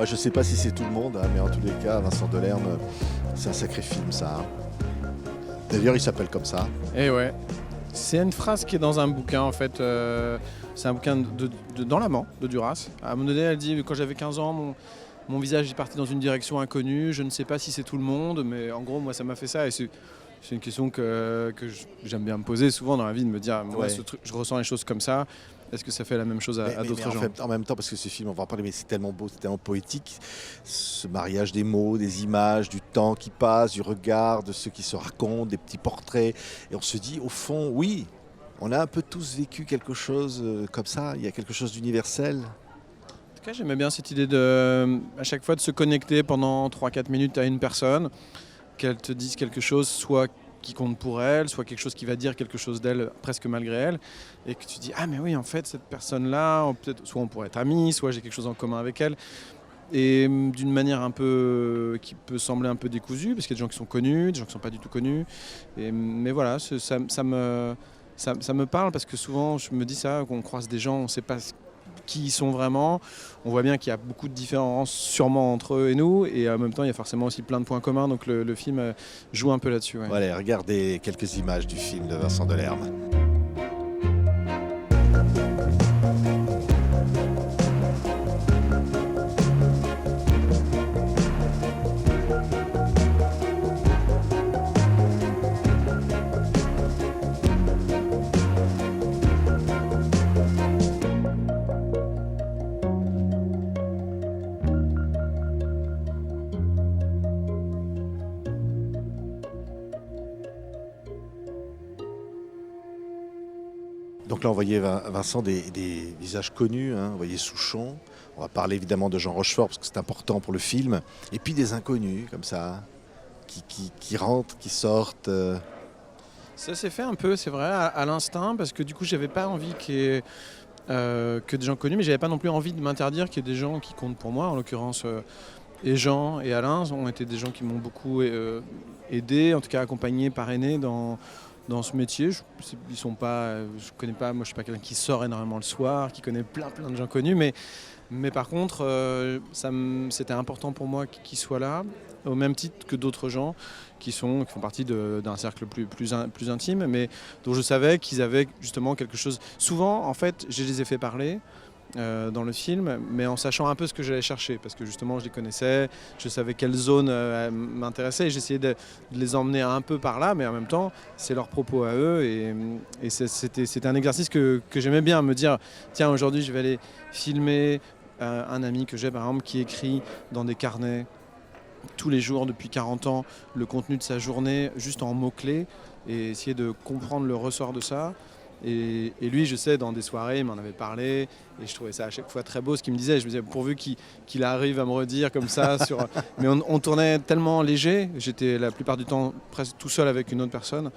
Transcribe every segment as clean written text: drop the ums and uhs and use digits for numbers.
Ouais, je sais pas si c'est tout le monde, hein, mais en tous les cas, Vincent Delerme, c'est un sacré film, ça. Hein. D'ailleurs, il s'appelle comme ça. Et ouais. C'est une phrase qui est dans un bouquin en fait. C'est un bouquin dans l'amant de Duras. À un moment donné, elle dit quand j'avais 15 ans, mon visage est parti dans une direction inconnue. Je ne sais pas si c'est tout le monde, mais en gros, moi, ça m'a fait ça. Et c'est une question que j'aime bien me poser souvent dans la vie, de me dire moi, Ouais. ce truc, je ressens les choses comme ça. Est-ce que ça fait la même chose à d'autres gens? En même temps, parce que ce film, on va en parler, mais c'est tellement beau, c'est tellement poétique. Ce mariage des mots, des images, du temps qui passe, du regard, de ceux qui se racontent, des petits portraits. Et on se dit, au fond, oui, on a un peu tous vécu quelque chose comme ça. Il y a quelque chose d'universel. En tout cas, j'aimais bien cette idée à chaque fois de se connecter pendant 3-4 minutes à une personne, qu'elle te dise quelque chose, soit qui compte pour elle, soit quelque chose qui va dire quelque chose d'elle presque malgré elle, et que tu dis ah mais oui en fait cette personne-là, peut-être soit on pourrait être amis, soit j'ai quelque chose en commun avec elle, et d'une manière un peu qui peut sembler un peu décousue, parce qu'il y a des gens qui sont connus, des gens qui sont pas du tout connus, mais voilà, ça me parle parce que souvent je me dis ça, qu'on croise des gens, on ne sait pas qui ils sont vraiment. On voit bien qu'il y a beaucoup de différences sûrement entre eux et nous, et en même temps il y a forcément aussi plein de points communs, donc le film joue un peu là-dessus. Ouais. Voilà, regardez quelques images du film de Vincent Delerme. Donc là, on voyait Vincent des visages connus, hein. On voyait Souchon. On va parler évidemment de Jean Rochefort parce que c'est important pour le film. Et puis des inconnus comme ça, qui rentrent, qui sortent. Ça s'est fait un peu, c'est vrai, à l'instinct, parce que du coup j'avais pas envie qu'il y ait, que des gens connus, mais j'avais pas non plus envie de m'interdire qu'il y ait des gens qui comptent pour moi, en l'occurrence et Jean et Alain ont été des gens qui m'ont beaucoup aidé, en tout cas accompagné, parrainé dans ce métier. Ils sont pas, je connais pas, moi je suis pas quelqu'un qui sort énormément le soir, qui connaît plein de gens connus, mais par contre c'était important pour moi qu'ils soient là, au même titre que d'autres gens qui font partie d'un cercle plus intime, mais dont je savais qu'ils avaient justement quelque chose. Souvent en fait je les ai fait parler dans le film, mais en sachant un peu ce que j'allais chercher, parce que justement je les connaissais, je savais quelle zone m'intéressait, et j'essayais de les emmener un peu par là, mais en même temps c'est leur propos à eux, et c'était un exercice que j'aimais bien, me dire tiens aujourd'hui je vais aller filmer un ami que j'ai par exemple qui écrit dans des carnets tous les jours depuis 40 ans le contenu de sa journée juste en mots-clés, et essayer de comprendre le ressort de ça. Et lui, je sais, dans des soirées, il m'en avait parlé, et je trouvais ça à chaque fois très beau ce qu'il me disait. Je me disais, pourvu qu'il arrive à me redire comme ça. Mais on tournait tellement léger, j'étais la plupart du temps presque tout seul avec une autre personne,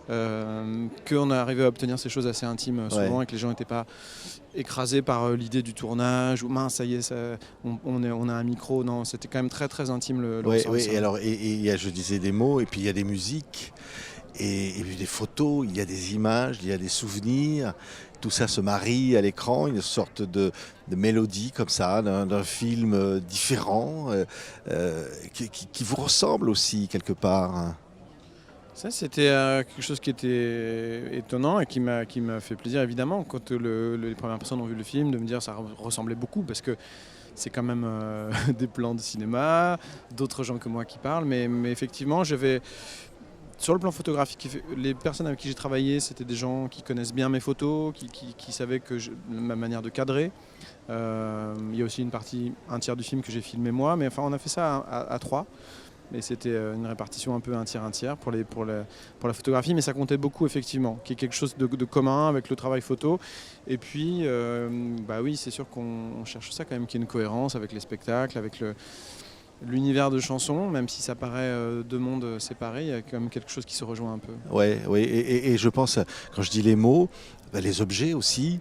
qu'on a arrivé à obtenir ces choses assez intimes souvent, Ouais. et que les gens n'étaient pas écrasés par l'idée du tournage, ou mince, ça y est, on a un micro. Non, c'était quand même très intime le Oui, ressenti. et alors, il y a, je disais, des mots, et puis il y a des musiques. Et puis des photos, il y a des images, il y a des souvenirs. Tout ça se marie à l'écran, une sorte de mélodie comme ça, d'un film différent, qui vous ressemble aussi quelque part. Ça, c'était quelque chose qui était étonnant et qui m'a fait plaisir, évidemment, quand les premières personnes ont vu le film, de me dire que ça ressemblait beaucoup, parce que c'est quand même des plans de cinéma, d'autres gens que moi qui parlent, mais effectivement, sur le plan photographique, les personnes avec qui j'ai travaillé, c'était des gens qui connaissent bien mes photos, qui savaient ma manière de cadrer. Il y a aussi un tiers du film que j'ai filmé moi, mais enfin on a fait ça à trois. Et c'était une répartition un peu un tiers pour la photographie, mais ça comptait beaucoup effectivement, qu'il y ait quelque chose de commun avec le travail photo. Et puis, bah oui, c'est sûr qu'on cherche ça quand même, qu'il y ait une cohérence avec les spectacles, avec l'univers de chansons, même si ça paraît deux mondes séparés, il y a quand même quelque chose qui se rejoint un peu. Ouais, oui, et je pense, quand je dis les mots, les objets aussi,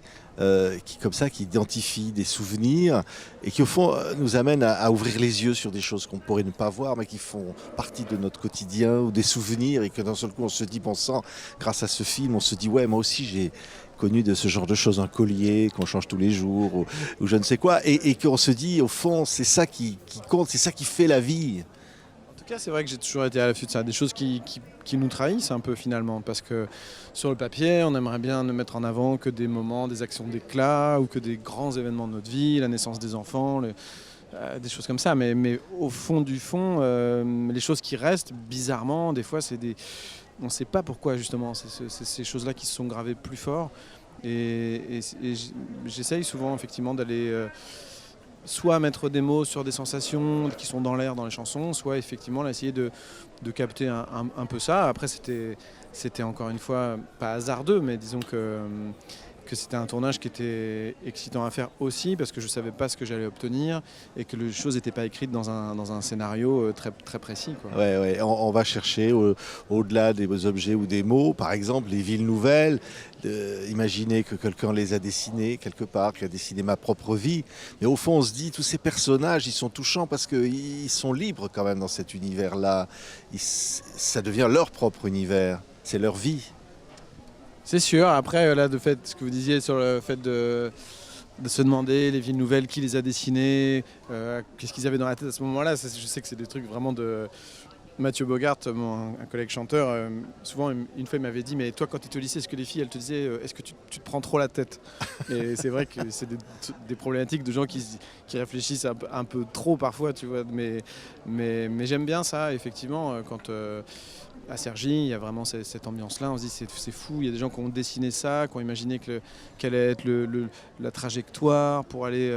qui identifient des souvenirs et qui au fond nous amènent à ouvrir les yeux sur des choses qu'on pourrait ne pas voir mais qui font partie de notre quotidien ou des souvenirs et que d'un seul coup on se dit, bon sang, grâce à ce film, on se dit ouais, moi aussi j'ai connu de ce genre de choses, un collier qu'on change tous les jours ou je ne sais quoi, et qu'on se dit au fond c'est ça qui compte, c'est ça qui fait la vie. En tout cas, c'est vrai que j'ai toujours été à l'affût de ça, des choses qui nous trahissent un peu finalement, parce que sur le papier, on aimerait bien ne mettre en avant que des moments, des actions d'éclat ou que des grands événements de notre vie, la naissance des enfants, des choses comme ça. Mais au fond du fond, les choses qui restent, bizarrement, des fois, on ne sait pas pourquoi justement, c'est ces choses-là qui se sont gravées plus fort. Et j'essaye souvent effectivement d'aller... soit mettre des mots sur des sensations qui sont dans l'air dans les chansons, soit effectivement essayer de capter un peu ça. Après, c'était encore une fois pas hasardeux, mais disons que c'était un tournage qui était excitant à faire aussi parce que je ne savais pas ce que j'allais obtenir et que les choses n'étaient pas écrites dans un scénario très, très précis, quoi. Ouais. On va chercher au-delà des objets ou des mots, par exemple les villes nouvelles, imaginer que quelqu'un les a dessinées quelque part, qui a dessiné ma propre vie. Mais au fond, on se dit, tous ces personnages, ils sont touchants parce qu'ils sont libres quand même dans cet univers-là. Ça devient leur propre univers, c'est leur vie. C'est sûr. Après, là, de fait, ce que vous disiez sur le fait de se demander les villes nouvelles, qui les a dessinées, qu'est-ce qu'ils avaient dans la tête à ce moment-là, je sais que c'est des trucs vraiment de... Mathieu Bogart, un collègue chanteur, souvent une fois il m'avait dit, mais toi quand tu étais au lycée, est-ce que les filles elles te disaient est-ce que tu te prends trop la tête? Et c'est vrai que c'est des problématiques de gens qui réfléchissent un peu trop parfois, tu vois, mais j'aime bien ça effectivement quand à Cergy il y a vraiment cette ambiance-là, on se dit c'est fou, il y a des gens qui ont dessiné ça, qui ont imaginé quelle allait être la trajectoire pour aller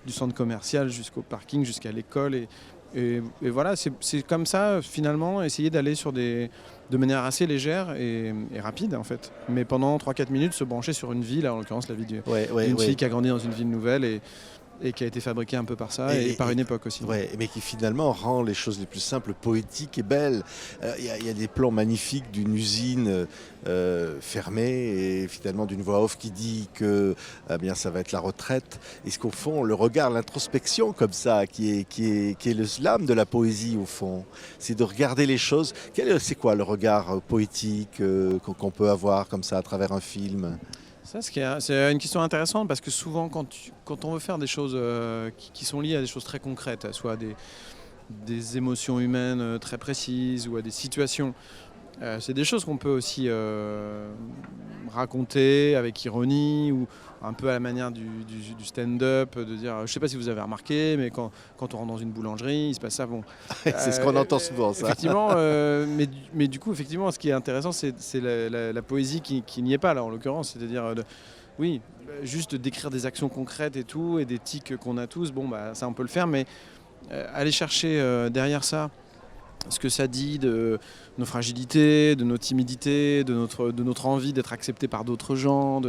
du centre commercial jusqu'au parking, jusqu'à l'école et voilà, c'est comme ça, finalement, essayer d'aller de manière assez légère et rapide, en fait. Mais pendant 3-4 minutes, se brancher sur une ville, en l'occurrence la vie d'une fille qui a grandi dans une ville nouvelle et qui a été fabriquée un peu par ça et par une époque aussi. Ouais, mais qui finalement rend les choses les plus simples, poétiques et belles. Il y a des plans magnifiques d'une usine fermée et finalement d'une voix off qui dit que bien, ça va être la retraite. Et ce qu'au fond, le regard, l'introspection comme ça, qui est l'âme de la poésie au fond, c'est de regarder les choses. C'est quoi le regard poétique qu'on peut avoir comme ça à travers un film ? Ça, c'est une question intéressante parce que souvent, quand on veut faire des choses qui sont liées à des choses très concrètes, soit à des émotions humaines très précises ou à des situations, c'est des choses qu'on peut aussi raconter avec ironie ou un peu à la manière du stand-up, de dire, je ne sais pas si vous avez remarqué, mais quand on rentre dans une boulangerie, il se passe ça. Bon, c'est ce qu'on entend souvent, ça. Effectivement, mais du coup, effectivement, ce qui est intéressant, c'est la poésie qui n'y est pas, là, en l'occurrence. C'est-à-dire, oui, juste d'écrire des actions concrètes et tout, et des tics qu'on a tous, bon, bah, ça, on peut le faire, mais aller chercher derrière ça ce que ça dit de nos fragilités, de nos timidités, de notre envie d'être accepté par d'autres gens,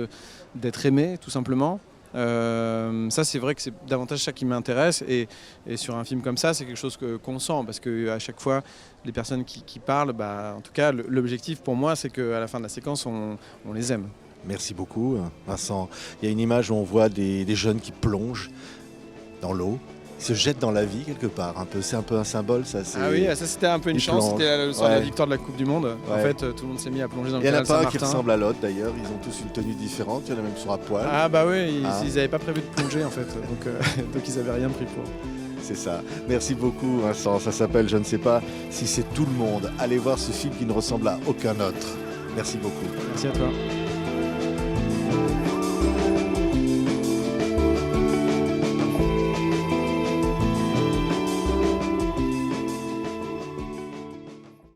d'être aimé, tout simplement. Ça, c'est vrai que c'est davantage ça qui m'intéresse et sur un film comme ça, c'est quelque chose qu'on sent parce qu'à chaque fois, les personnes qui parlent, bah, en tout cas, l'objectif pour moi, c'est qu'à la fin de la séquence, on les aime. Merci beaucoup, Vincent. Il y a une image où on voit des jeunes qui plongent dans l'eau. Ils se jettent dans la vie quelque part, c'est un peu un symbole, ça. Ah oui, ça c'était un peu une chance, c'était le soir de la victoire de la Coupe du Monde. Ouais. En fait, tout le monde s'est mis à plonger dans le canal Saint-Martin. Il y en a pas un qui ressemble à l'autre d'ailleurs, ils ont tous une tenue différente, il y en a même sur à poil. Ah bah oui, ils n'avaient pas prévu de plonger en fait, donc ils n'avaient rien pris pour. C'est ça. Merci beaucoup Vincent, ça s'appelle Je ne sais pas si c'est tout le monde. Allez voir ce film qui ne ressemble à aucun autre. Merci beaucoup. Merci à toi.